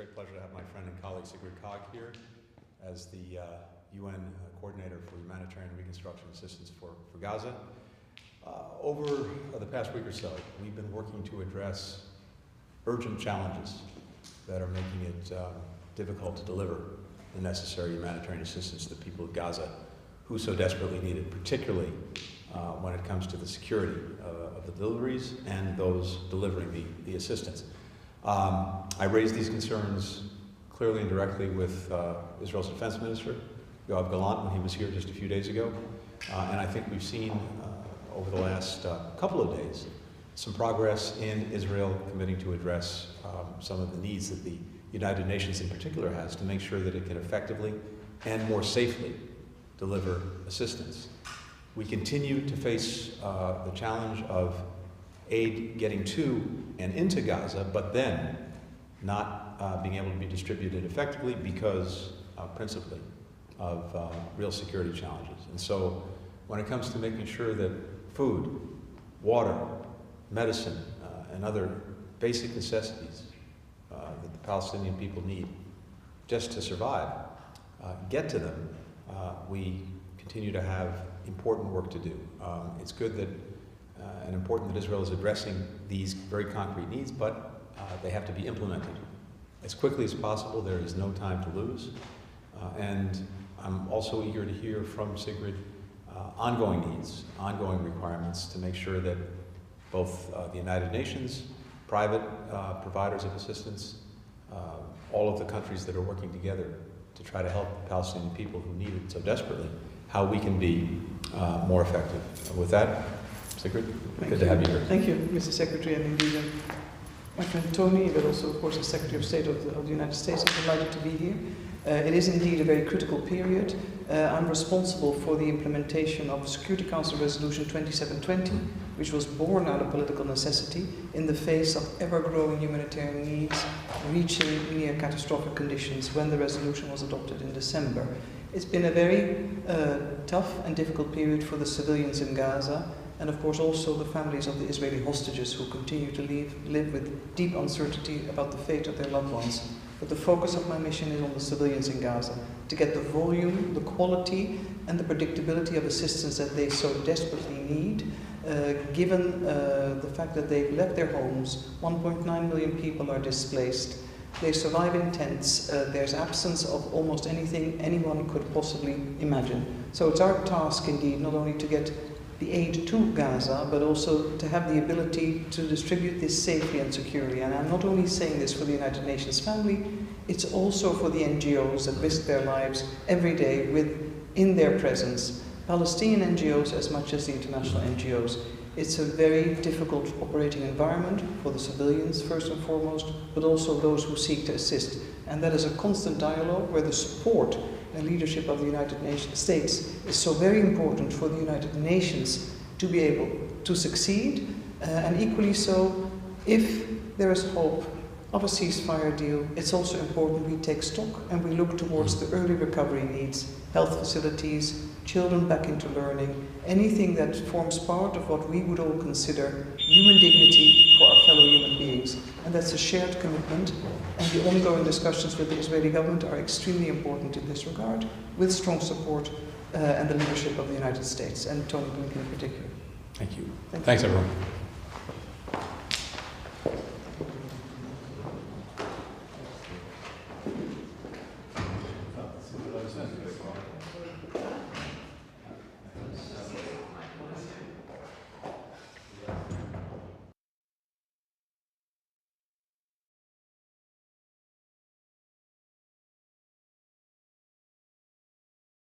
great pleasure to have my friend and colleague Sigrid Kaag here as the UN coordinator for humanitarian reconstruction assistance for Gaza. Over the past week or so, we've been working to address urgent challenges that are making it difficult to deliver the necessary humanitarian assistance to the people of Gaza who so desperately need it, particularly when it comes to the security of the deliveries and those delivering the assistance. I raised these concerns clearly and directly with Israel's defense minister, Yoav Gallant, when he was here just a few days ago. And I think we've seen over the last couple of days some progress in Israel committing to address some of the needs that the United Nations in particular has to make sure that it can effectively and more safely deliver assistance. We continue to face the challenge of aid getting to and into Gaza, but then not being able to be distributed effectively because principally of real security challenges. And so when it comes to making sure that food, water, medicine, and other basic necessities that the Palestinian people need just to survive get to them, we continue to have important work to do. It's good that and important that Israel is addressing these very concrete needs, but they have to be implemented as quickly as possible. There is no time to lose. And I'm also eager to hear from Sigrid ongoing needs, ongoing requirements to make sure that both the United Nations, private providers of assistance, all of the countries that are working together to try to help the Palestinian people who need it so desperately, how we can be more effective. With that, Sigrid, good to have you here. Thank you, Mr. Secretary, and indeed my friend Tony, but also, of course, the Secretary of State of the United States. I'm delighted to be here. It is indeed a very critical period. I'm responsible for the implementation of Security Council Resolution 2720, which was born out of political necessity in the face of ever-growing humanitarian needs, reaching near catastrophic conditions when the resolution was adopted in December. It's been a very tough and difficult period for the civilians in Gaza, and of course also the families of the Israeli hostages who continue to live with deep uncertainty about the fate of their loved ones. But the focus of my mission is on the civilians in Gaza, to get the volume, the quality, and the predictability of assistance that they so desperately need, given the fact that they've left their homes. 1.9 million people are displaced. They survive in tents. There's absence of almost anything anyone could possibly imagine. So it's our task indeed not only to get the aid to Gaza, but also to have the ability to distribute this safely and securely. And I'm not only saying this for the United Nations family, it's also for the NGOs that risk their lives every day in their presence. Palestinian NGOs as much as the international NGOs. It's a very difficult operating environment for the civilians, first and foremost, but also those who seek to assist. And that is a constant dialogue where the support and leadership of the United States is so very important for the United Nations to be able to succeed. And equally so, if there is hope of a ceasefire deal, it's also important we take stock and we look towards the early recovery needs, health facilities, children back into learning, anything that forms part of what we would all consider human dignity for our fellow human beings. And that's a shared commitment, and the ongoing discussions with the Israeli government are extremely important in this regard, with strong support and the leadership of the United States, and Tony Blinken in particular. Thank you. Thanks, everyone.